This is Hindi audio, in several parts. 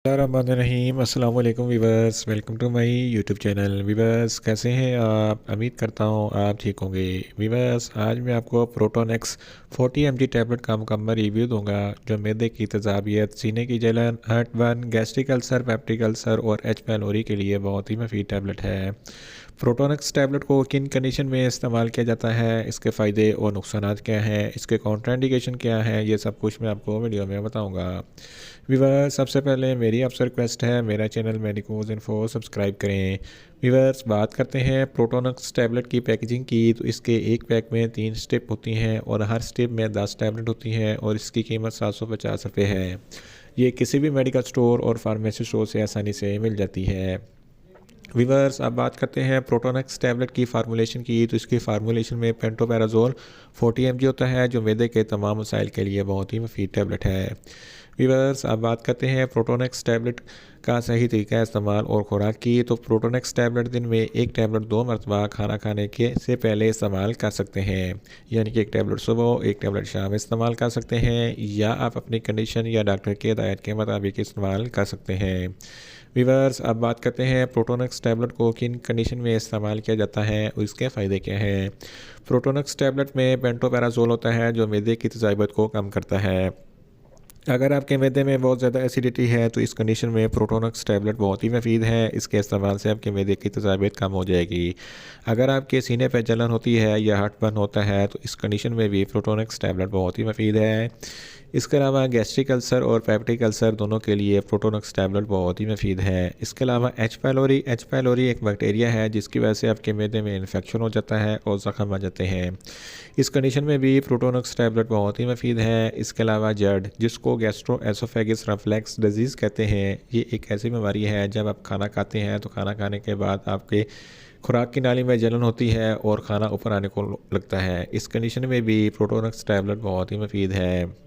रहीम अस्सलाम वालेकुम viewers, welcome to my YouTube channel. Viewers, कैसे हैं आप? उम्मीद करता हूँ आप ठीक होंगे। वीवर्स, आज मैं आपको प्रोटोन एक्स 40 mg टैबलेट का मुकम्मल रिव्यू दूंगा, जो मैदे की तेज़ाबियत, सीने की जलन, heart burn, gastric ulcer, peptic ulcer और एच पैलोरी के लिए बहुत ही मुफीद टैबलेट है। प्रोटोनक्स टैबलेट को किन कंडीशन में इस्तेमाल किया जाता है, इसके फ़ायदे और नुकसान क्या हैं, इसके कॉन्ट्राइंडिकेशन क्या है, ये सब कुछ मैं आपको वीडियो में बताऊंगा। वीवर, सबसे पहले मेरी आपसे रिक्वेस्ट है, मेरा चैनल मेडिकोज इन्फो सब्सक्राइब करें। वीवर्स, बात करते हैं प्रोटोनक्स टैबलेट की पैकेजिंग की, तो इसके एक पैक में 3 स्टेप होती हैं और हर स्टेप में 10 टैबलेट होती हैं और इसकी कीमत 750 रुपये है। ये किसी भी मेडिकल स्टोर और फार्मेसी स्टोर से आसानी से मिल जाती है। वीवर्स, अब बात करते हैं प्रोटोनक्स टैबलेट की फार्मूलेशन की, तो इसकी फार्मूलेशन में पेंटोपैराजोल 40 mg होता है, जो मैदे के तमाम मसाइल के लिए बहुत ही मुफीद टैबलेट है। वीवर्स, अब बात करते हैं प्रोटोनक्स टैबलेट का सही तरीका इस्तेमाल और खुराक की, तो प्रोटोनक्स टैबलेट दिन में एक टैबलेट 2 मरतबा खाना खाने के से पहले इस्तेमाल कर सकते हैं, यानी कि एक टैबलेट सुबह एक टैबलेट शाम इस्तेमाल कर सकते हैं, या आप अपनी कंडीशन या डॉक्टर के हिदायत के मुताबिक इस्तेमाल कर सकते हैं। वीवर्स, अब बात करते हैं प्रोटोनक्स टैबलेट को किन कंडीशन में इस्तेमाल किया जाता है और इसके फ़ायदे क्या हैं। प्रोटोनक्स टैबलेट में पेंटोपैराजोल होता है, जो मैदे की तेज़ाबियत को कम करता है। अगर आपके मैदे में बहुत ज़्यादा एसिडिटी है, तो इस कंडीशन में प्रोटोनक्स टैबलेट बहुत ही मुफीद है, इसके इस्तेमाल से आपके मैदे की तेज़ाबियत कम हो जाएगी। अगर आपके सीने पर जलन होती है या हार्ट बर्न होता है, तो इस कंडीशन में भी प्रोटोनक्स टैबलेट बहुत ही मुफीद है। इसके अलावा गैस्ट्रिक अल्सर और पेप्टिक अल्सर दोनों के लिए प्रोटोनक्स टैबलेट बहुत ही मुफीद है। इसके अलावा एच पैलोरी एक बैक्टीरिया है, जिसकी वजह से आपके मैदे में इन्फेक्शन हो जाता है और ज़ख़म आ जाते हैं। इस कंडीशन में भी प्रोटोनक्स टैबलेट बहुत ही मुफीद है। इसके अलावा जर्ड, जिसको गैस्ट्रो एसोफेगस रिफ्लक्स डिजीज़ कहते हैं, ये एक ऐसी बीमारी है जब आप खाना खाते हैं तो खाना खाने के बाद आपके खुराक की नाली में जलन होती है और खाना ऊपर आने को लगता है। इस कंडीशन में भी प्रोटोनक्स टैबलेट बहुत ही मुफीद है।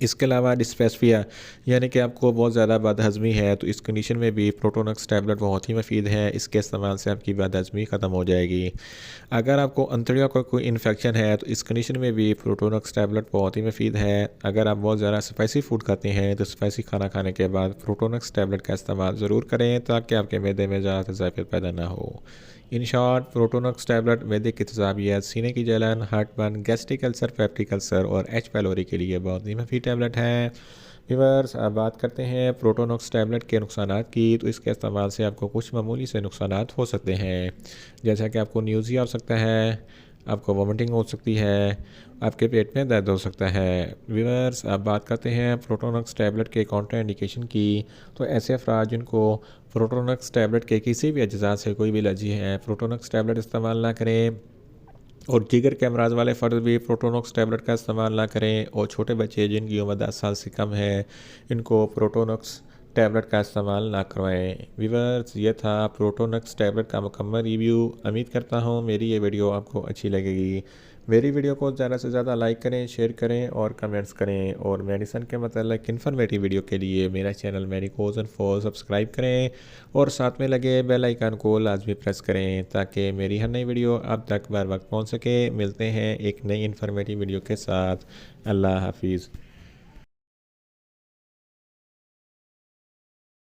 इसके अलावा डिस्पेप्सिया, यानी कि आपको बहुत ज़्यादा बदहज़मी है, तो इस कंडीशन में भी प्रोटोनक्स टैबलेट बहुत ही मुफीद है, इसके इस्तेमाल से आपकी बदहज़मी ख़त्म हो जाएगी। अगर आपको अंतड़ियों का कोई इन्फेक्शन है, तो इस कंडीशन में भी प्रोटोनक्स टैबलेट बहुत ही मुफीद है। अगर आप बहुत ज़्यादा स्पाइसी फूड खाते हैं, तो स्पाइसी खाना खाने के बाद प्रोटोनक्स टैबलेट का इस्तेमाल ज़रूर करें, ताकि आपके मैदे में ज़्यादा तेज़ाबियत पैदा ना हो। इन शॉर्ट, प्रोटोनक्स टैबलेट मैदे की तेज़ाबियत, सीने की जलन, heart burn, gastric ulcer, peptic ulcer और एच पैलोरी के लिए बहुत ही मुफीद टैबलेट है। व्यूअर्स, अब बात करते हैं प्रोटोनक्स टैबलेट के नुकसानात की, तो इसके इस्तेमाल से आपको कुछ मामूली से नुकसानात हो सकते हैं, जैसा कि आपको न्यूज़िया हो सकता है, आपको वोमिटिंग हो सकती है, आपके पेट में दर्द हो सकता है। व्यूअर्स, अब बात करते हैं प्रोटोनक्स टैबलेट के कॉन्ट्रा इंडिकेशन की, तो ऐसे अफराद जिनको प्रोटोनक्स टैबलेट के किसी भी अज्जा से कोई भी एलर्जी है, प्रोटोनक्स टैबलेट इस्तेमाल ना करें। और जिगर के अमराज वाले फ़र्द भी प्रोटोनक्स टैबलेट का इस्तेमाल ना करें, और छोटे बच्चे जिनकी उम्र 10 साल से कम है, इनको प्रोटोनक्स टैबलेट का इस्तेमाल ना करवाएं। व्यूअर्स, ये था प्रोटोनक्स टैबलेट का मुकम्मल रिव्यू। उम्मीद करता हूँ मेरी ये वीडियो आपको अच्छी लगेगी। मेरी वीडियो को ज़्यादा से ज़्यादा लाइक करें, शेयर करें और कमेंट्स करें, और मेडिसिन के मतलब इन्फॉर्मेटिव वीडियो के लिए मेरा चैनल मेडिकोज इन्फो सब्सक्राइब करें और साथ में लगे बेल आइकन को लाजमी प्रेस करें, ताकि मेरी हर नई वीडियो आप तक बर वक्त पहुँच सके। मिलते हैं एक नई इन्फॉर्मेटिव वीडियो के साथ। अल्लाह हाफिज़।